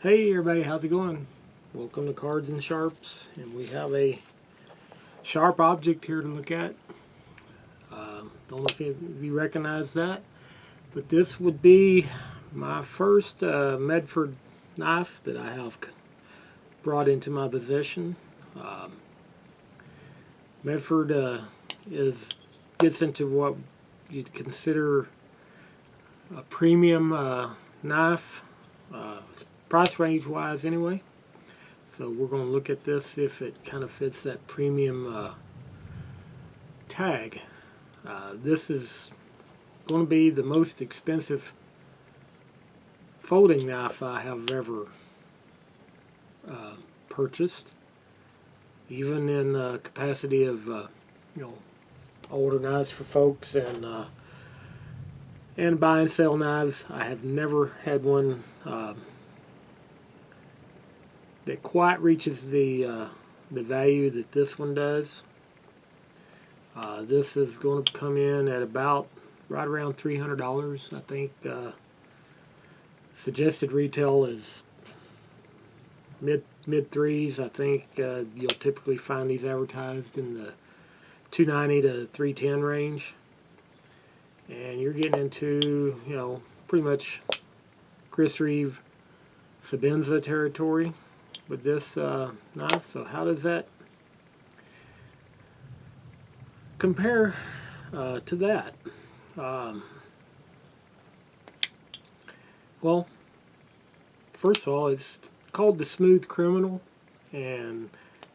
Hey everybody, how's it going? Welcome to Cards and Sharps, and we have a sharp object here to look at. Don't know if you recognize that, but this would be my first Medford knife that I have brought into my possession. Medford gets into what you'd consider a premium knife. Price range wise anyway, so we're going to look at this, see if it kind of fits that premium tag. This is going to be the most expensive folding knife I have ever purchased, even in the capacity of older knives for folks and buy and sell knives. I have never had one that quite reaches the value that this one does. This is going to come in at about right around $300. I think suggested retail is mid threes. I think you'll typically find these advertised in the $290 to $310 range, and you're getting into pretty much Chris Reeve Sabenza territory with this knife. So how does that compare to that? Well, first of all, it's called the Smooth Criminal, and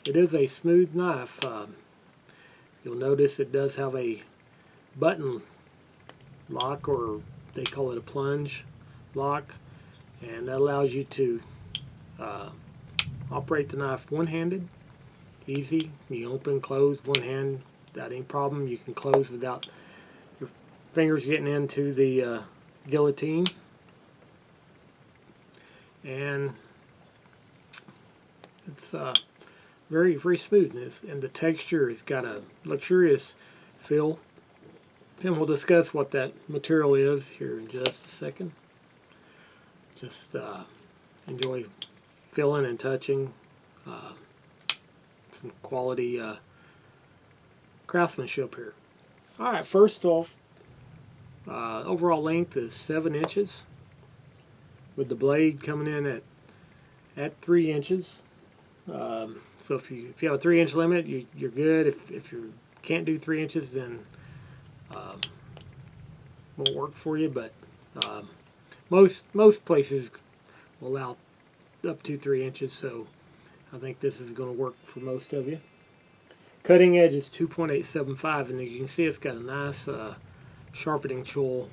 it is a smooth knife. You'll notice it does have a button lock, or they call it a plunge lock, and that allows you to operate the knife one-handed. Easy. You open, close, one hand without any problem. You can close without your fingers getting into the guillotine. And it's very, very smooth. And the texture has got a luxurious feel. And we'll discuss what that material is here in just a second. Just enjoy feeling and touching some quality craftsmanship here. Alright, first off, overall length is 7 inches, with the blade coming in at 3 inches. So if you have a 3-inch limit, you're good. If you can't do 3 inches, then won't work for you. But most places will allow up to 3 inches, so I think this is going to work for most of you. Cutting edge is 2.875, and as you can see, it's got a nice sharpening tool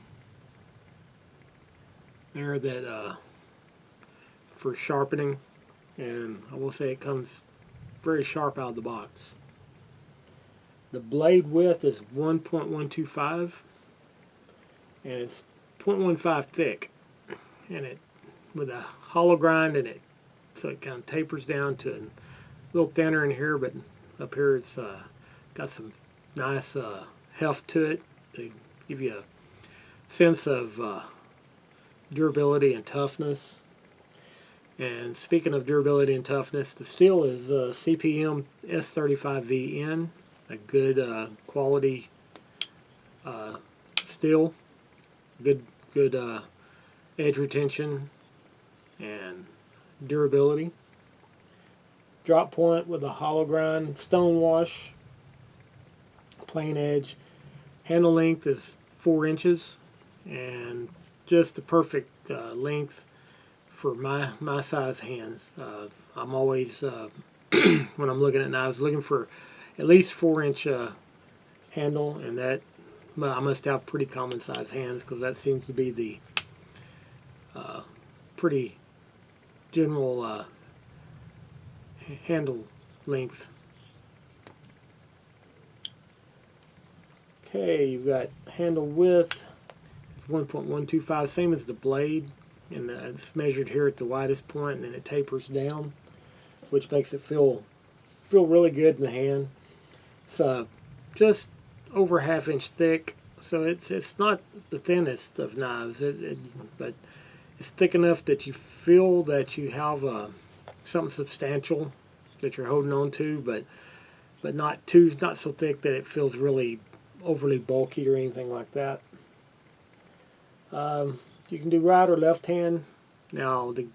there that for sharpening, and I will say it comes very sharp out of the box. The blade width is 1.125, and it's 0.15 thick, and it with a hollow grind in it, so it kind of tapers down to a little thinner in here, but up here it's got some nice heft to it to give you a sense of durability and toughness. And speaking of durability and toughness, the steel is CPM S35VN, a good quality steel, good edge retention and durability. Drop point with a hollow grind, stone wash, plain edge. Handle length is 4 inches, and just the perfect length for my size hands. I'm always when I'm looking at knives, looking for at least 4-inch handle, and that I must have pretty common size hands, because that seems to be the pretty general handle length. Okay, you've got handle width, it's 1.125, same as the blade, and it's measured here at the widest point, and then it tapers down, which makes it feel really good in the hand. It's just over 1/2 inch thick, so it's not the thinnest of knives, but it's thick enough that you feel that you have something substantial that you're holding on to, but not so thick that it feels really overly bulky or anything like that. You can do right or left hand. Now, to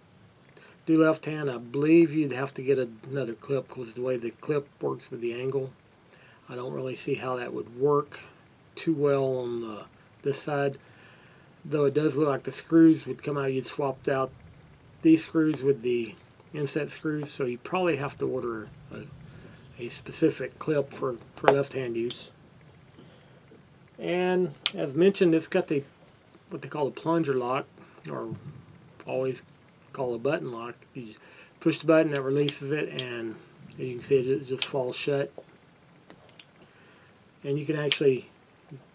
do left hand, I believe you'd have to get another clip because the way the clip works with the angle, I don't really see how that would work too well on this side. Though it does look like the screws would come out, you'd swapped out these screws with the inset screws, so you probably have to order a specific clip for left-hand use. And as mentioned, it's got what they call a plunger lock, or always call a button lock. You push the button, that releases it, and as you can see, it just falls shut. And you can actually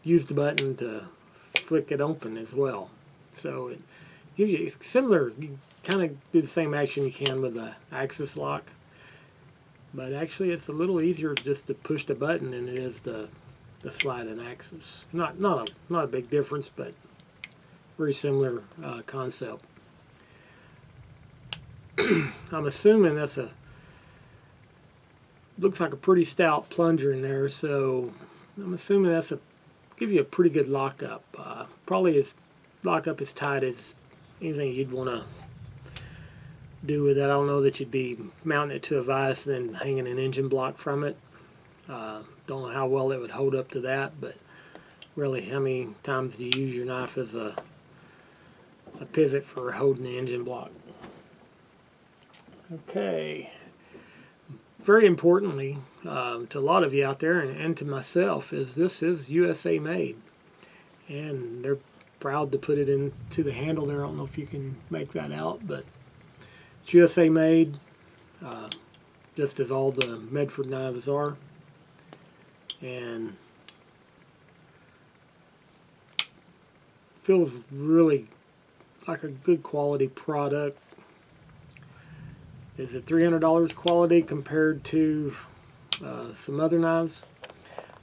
use the button to flick it open as well. So it gives you similar. You kind of do the same action you can with the axis lock, but actually it's a little easier just to push the button than it is to slide an axis. Not a big difference, but very similar concept. I'm assuming that's looks like a pretty stout plunger in there, so I'm assuming that's give you a pretty good lockup. Probably as lockup as tight as anything you'd want to do with that. I don't know that you'd be mounting it to a vise and then hanging an engine block from it. Don't know how well it would hold up to that, but really, how many times do you use your knife as a pivot for holding the engine block? Okay. Very importantly, to a lot of you out there and to myself, this is USA made, and they're proud to put it into the handle there. I don't know if you can make that out, but it's USA made, just as all the Medford knives are, and feels really like a good quality product. Is it $300 quality compared to some other knives?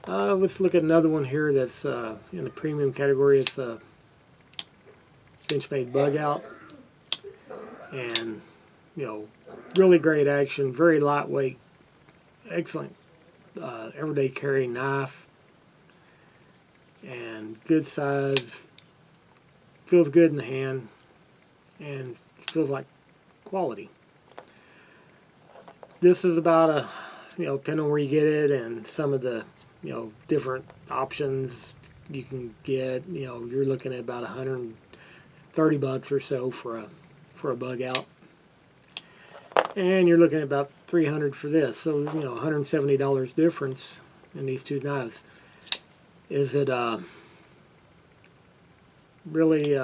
Let's look at another one here that's in the premium category. It's a Benchmade Bug Out, and really great action, very lightweight, excellent everyday carry knife, and good size. Feels good in the hand, and feels like quality. This is about depending on where you get it and some of the different options you can get. You're looking at about $130 or so for a Bug Out, and you're looking at about $300 for this. So $170 difference in these two knives. Is it really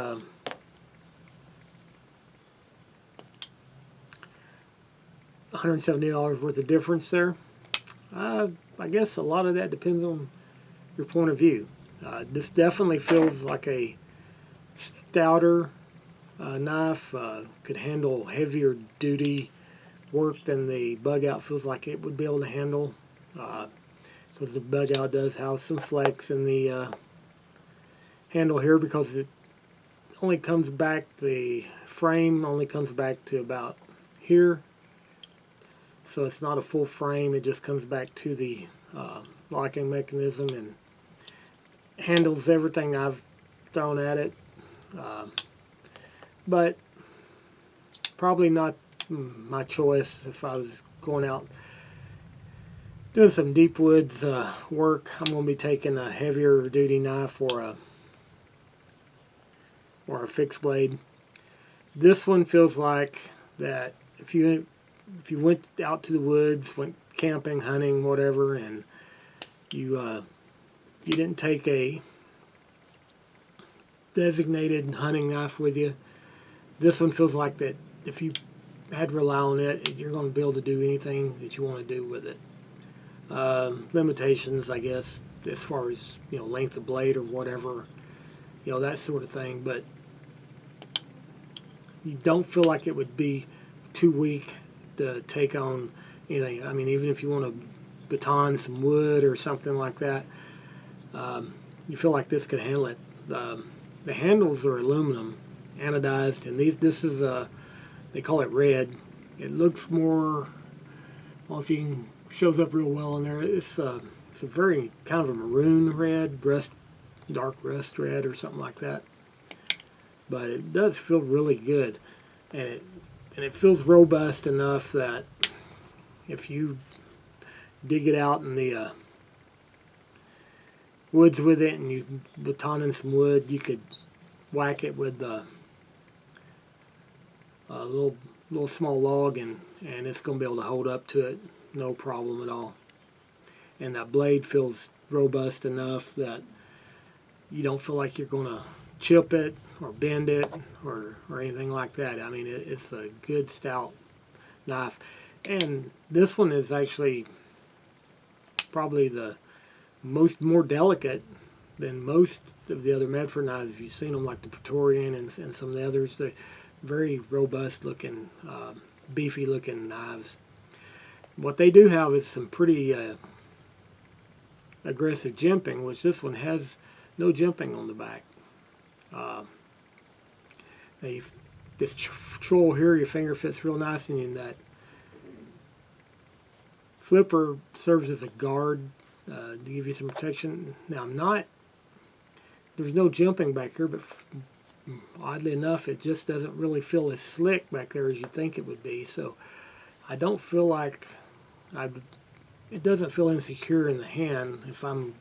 $170 worth of difference there? I guess a lot of that depends on your point of view. This definitely feels like a stouter knife, could handle heavier duty work than the Bug Out feels like it would be able to handle, because the Bug Out does have some flex in the handle here, because it only comes back, the frame only comes back to about here, so it's not a full frame. It just comes back to the locking mechanism and handles everything I've thrown at it, but probably not my choice if I was going out doing some deep woods work. I'm going to be taking a heavier duty knife or a fixed blade. This one feels like that if you went out to the woods, went camping, hunting, whatever, and you didn't take a designated hunting knife with you, this one feels like that if you had to rely on it, you're going to be able to do anything that you want to do with it. Limitations, I guess, as far as length of blade or whatever, that sort of thing, but you don't feel like it would be too weak to take on anything. I mean, even if you want to baton some wood or something like that, you feel like this could handle it. The handles are aluminum, anodized, and this is they call it red. It looks more, well, if you can, shows up real well in there. It's a very kind of a maroon red, dark rust red or something like that. But it does feel really good, and it feels robust enough that if you dig it out in the woods with it, and you baton in some wood, you could whack it with a little small log, and it's going to be able to hold up to it, no problem at all. And that blade feels robust enough that you don't feel like you're going to chip it or bend it or anything like that. I mean, it's a good stout knife. And this one is actually probably the more delicate than most of the other Medford knives. If you've seen them, like the Praetorian and some of the others, they're very robust looking, beefy looking knives. What they do have is some pretty aggressive jimping, which this one has no jimping on the back. This troll here, your finger fits real nice, and that flipper serves as a guard to give you some protection. Now, there's no jimping back here, but oddly enough, it just doesn't really feel as slick back there as you think it would be. So I don't feel like it doesn't feel insecure in the hand. If I'm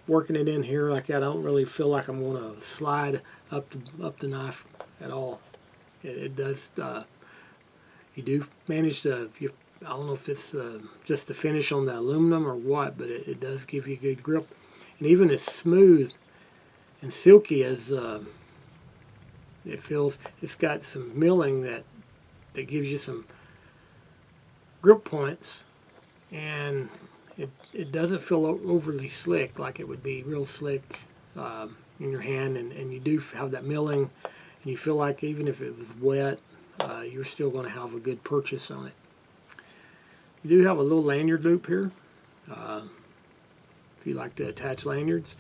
working it in here like that, I don't really feel like I'm going to slide up the knife at all. It does. You do manage to. I don't know if it's just the finish on the aluminum or what, but it does give you good grip, and even as smooth and silky as it feels. It's got some milling that gives you some grip points, and it doesn't feel overly slick like it would be real slick in your hand, and you do have that milling, and you feel like even if it was wet, you're still going to have a good purchase on it. You do have a little lanyard loop here if you like to attach lanyards,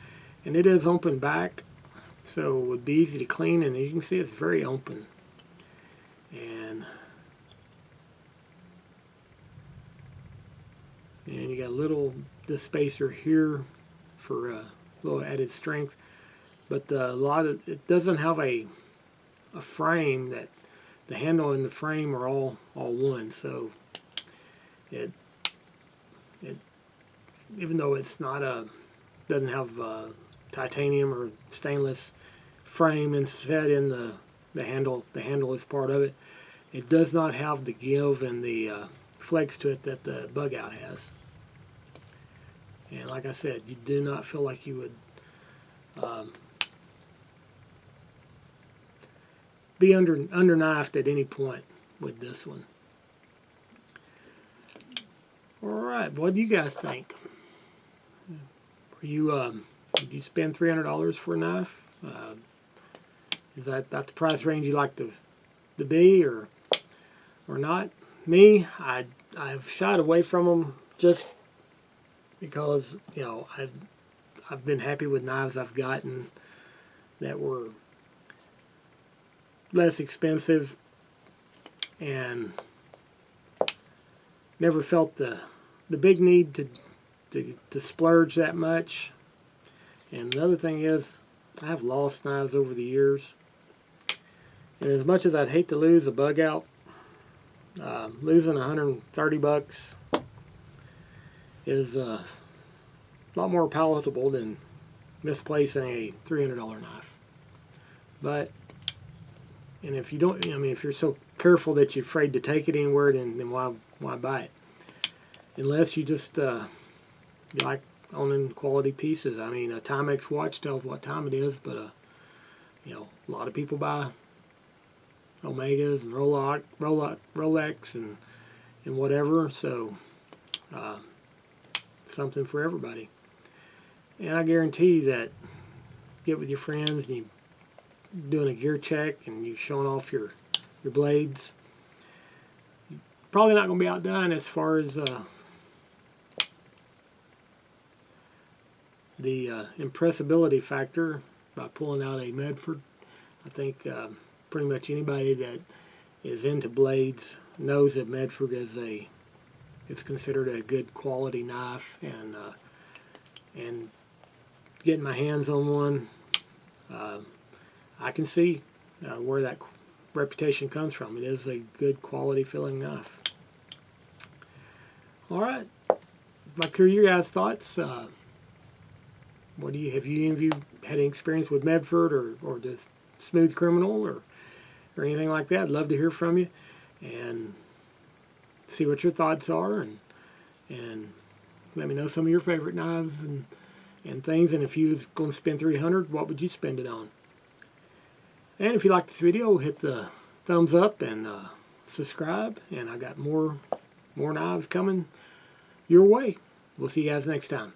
and it is open back, so it would be easy to clean, and you can see it's very open. And you got a little spacer here for a little added strength, but it doesn't have a frame that the handle and the frame are all one. So it even though it's not doesn't have titanium or stainless frame instead in the handle is part of it. It does not have the give and the flex to it that the bug out has. And like I said, you do not feel like you would be under knifed at any point with this one. All right, what do you guys think? Would you spend $300 for a knife? Is that the price range you like to be, or not? Me, I've shied away from them just because I've been happy with knives I've gotten that were less expensive and never felt the big need to splurge that much. And another thing is, I have lost knives over the years, and as much as I'd hate to lose a bug out, losing $130 is a lot more palatable than misplacing a $300 knife. But if you don't, if you're so careful that you're afraid to take it anywhere, then why buy it? Unless you just you like owning quality pieces. I mean, a Timex watch tells what time it is, but a lot of people buy Omegas and Rolex and whatever. So something for everybody. And I guarantee that get with your friends and you doing a gear check and you showing off your blades, you're probably not going to be outdone as far as the impressibility factor by pulling out a Medford. I think pretty much anybody that is into blades knows that Medford it's considered a good quality knife, and getting my hands on one, I can see where that reputation comes from. It is a good quality feeling knife. All right, I'd like to hear your guys' thoughts. Have any of you had any experience with Medford or the Smooth Criminal or anything like that? I'd love to hear from you and see what your thoughts are, and let me know some of your favorite knives and things. And if you was going to spend $300, what would you spend it on? And if you like this video, hit the thumbs up and subscribe. And I got more knives coming your way. We'll see you guys next time.